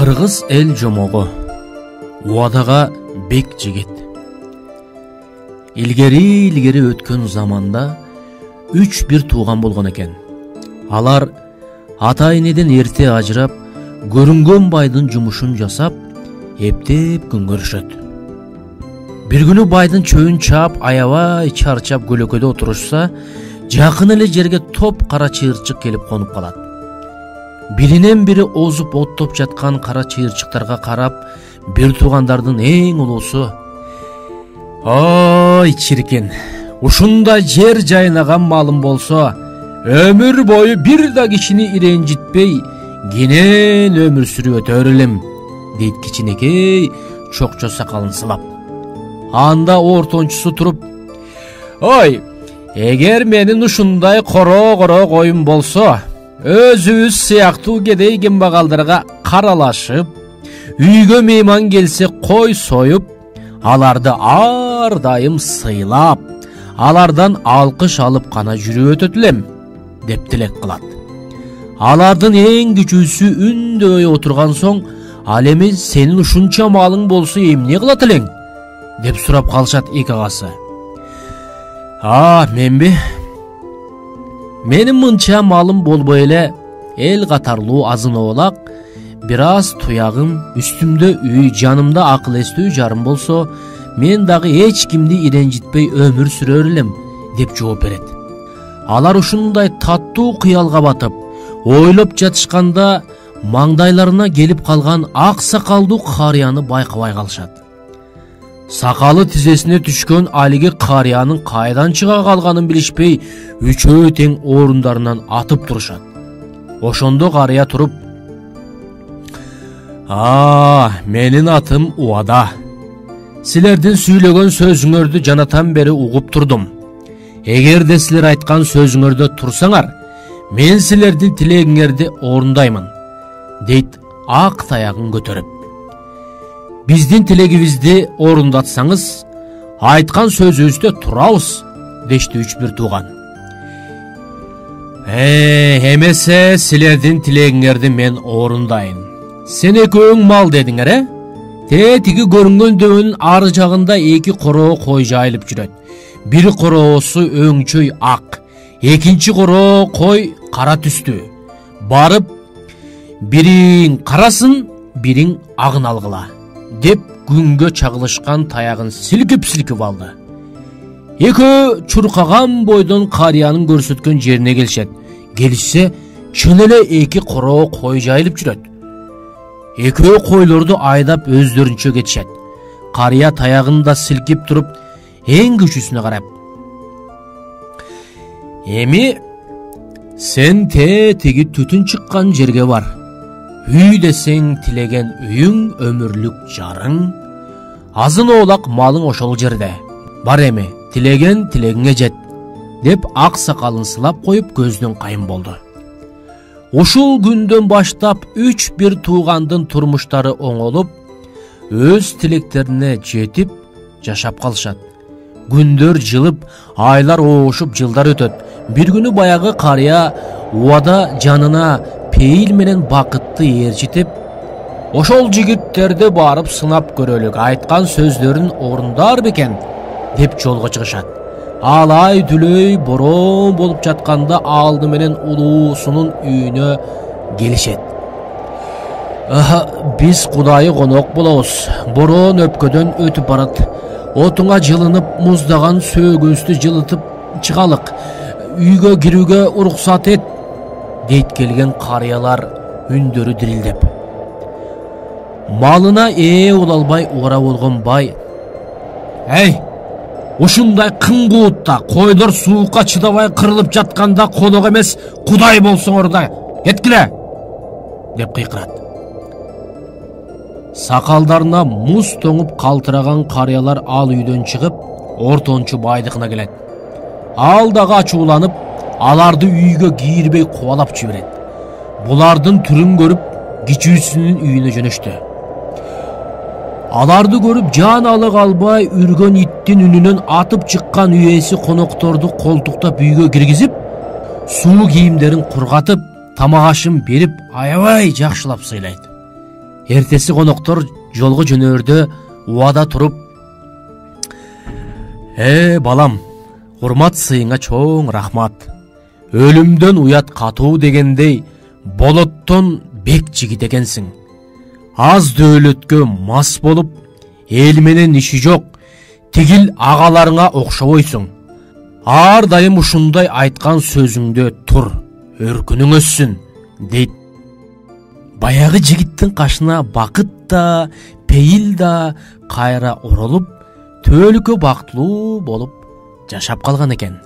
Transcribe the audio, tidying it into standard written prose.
Кыргыз эл жомогу убадага бек жигит. Илгери өткөн заманда 3 тууган болгон экен. Алар ата энеден эрте ажырап, көрүнгөн байдын жумушун жасап, эптеп күн көрүшөт. Бир күнү байдын чөйүн чаап, аябай чарчап көлөкөдө отурушса, жакын эле жерге топ кара чыйырчык келип конуп калат. Биринен бири озуп оттоп жаткан кара чыйырчыктарга карап, бир туугандардын эң улуусу: "Ой, чиркен, ушундай жер жайнаган малым болсо, өмүр бою бир да кишини иренжитпей, кенен өмүр сүрүп өтөр элем", дейт кичинекей чокчо сакалын сылап. Анда ортончусу туруп: "Ой, эгер менин ушундай коро коюм болсо, өзүбүз сыяктуу кедей кембагалдарга каралашып, үйгө мейман келсе кой союп, аларды ар дайым сыйлап, алардан алкыш алып гана жүрүп өтөт элем", деп тилек кылат. Алардын эң күчүүсү үндөй отурган соң: "Ал эми сенин ушунча малың болсо эмне кылат элең?" деп сурап калышат эки агасы. Менби? Менин мынча малым болбой эле, эл катарлуу азын-оолак, бир аз туягым, үстүмдө үй, жанымда акыл эстүү жарым болсо, мен дагы эч кимди иренжитпей өмүр сүрөр элем", деп жооп берет. Алар ушундай таттуу кыялга батып, ойлоп жатышканда, маңдайларына келип калган ак сакалдуу карыяны байкабай калышат. Сакалы тизесине түшкөн алиги карыянын кайдан чыга калганын билишпей, үчөө тең орундарынан атып турушат. Ошондо карыя туруп: "Менин атым Убада. Силердин сүйлөгөн сөзүңөрдү жанатан бери угуп турдум. Эгерде силер айткан сөзүңөрдө турсаңар, мен силердин тилегиңерди орундаймын", дейт ак таягын көтөрүп. "Биздин тилегибизди орундатсаңыз, айткан сөзүбүздө турабыз", дешти 3 тууган. Эмесе силердин тилегиңерди мен орундайын. Сен экөөң мал дедиңер, тиги көрүнгөн дөбөнүн ары жагында 2 короо кой жайылып жүрөт. Бир короосу өңчөй ак, экинчи короо кой кара түстүү. Барып, бириң карасын, бириң агын алгыла", деп күнгө чагылышкан таягын силкип алды. Экөө чуркаган бойдон карыянын көрсөткөн жерине келишет. Келишсе, чын эле 2 короо кой жайылып жүрөт. Экөө койлорду айдап өздөрүнчө кетишет. Карыя таягын да силкип туруп, эң күчүсүнө карап: "Эми сен тиги түтүн чыккан жерге бар. Үй десең тилеген үйүң, өмүрлүк жарың, азын-оолак малың ошол жерде. Бар эми, тилеген тилегиңе жет", деп ак сакалын сылап коюп көздөн кайын болду. Ушул күндөн баштап 3 туугандын турмуштары оңолуп, өз тилектерине жетип жашап калышат. Күндөр жылып, айлар оошуп, жылдар өтөт. Бир күнү баягы карыя Убада жанына пейил менен бакытты ээрчитип: "Ошол жигиттерди барып сынап көрөлүк, айткан сөздөрүн орундар бекен", деп жолго чыгышат. Алай дүлөй бороон болуп жатканда алды менен улуусунун үйүнө келишет. "Биз кудайы конок болобуз. Бороон өпкөдөн өтүп барат. Отуңа жылынып, муздаган сөөгүбүздү жылытып чыгалык. Үйгө кирүүгө уруксат эт", дейт келген карыялар үндөрү дирилдеп. Малына ээ боло албай ура болгон бай: "Эй, ушундай кыңгуутта койлор суукка чыдабай кырылып жатканда конок эмес, кудай болсоңор да кеткиле", деп кыйкырат. Сакалдарына муз тоңуп калтыраган карыялар ал үйдөн чыгып, ортончу байдыкына келет. Ал дагы ачууланып, аларды үйгө кийирбей кубалап жиберет. Булардын түрүн көрүп, кичүүсүнүн үйүнө жөнөштү. Аларды көрүп, жан алык албай, үргөн иттин үнүнөн атып чыккан үйеси конокторду колтуктап үйгө киргизип, суу кийимдерин кургатып, тамак ашын берип, аябай жакшылап сыйлайт. Эртеси коноктор жолго жөнөрдө убада туруп: балам, урмат сыйыңа чоң рахмат. Өлүмдөн уят катуу дегендей, болоттон бек жигит экенсиң. Аз дөөлөткө мас болуп, эл менен иши жок, тигил агаларыңа окшобойсуң. Ар дайым ушундай айткан сөзүңдө тур, өркүнүң өссүн, дейт. Баягы жигиттин кашына бакыт да, пейил да кайра оролуп, төөлүккө бактылуу болуп жашап калган экен.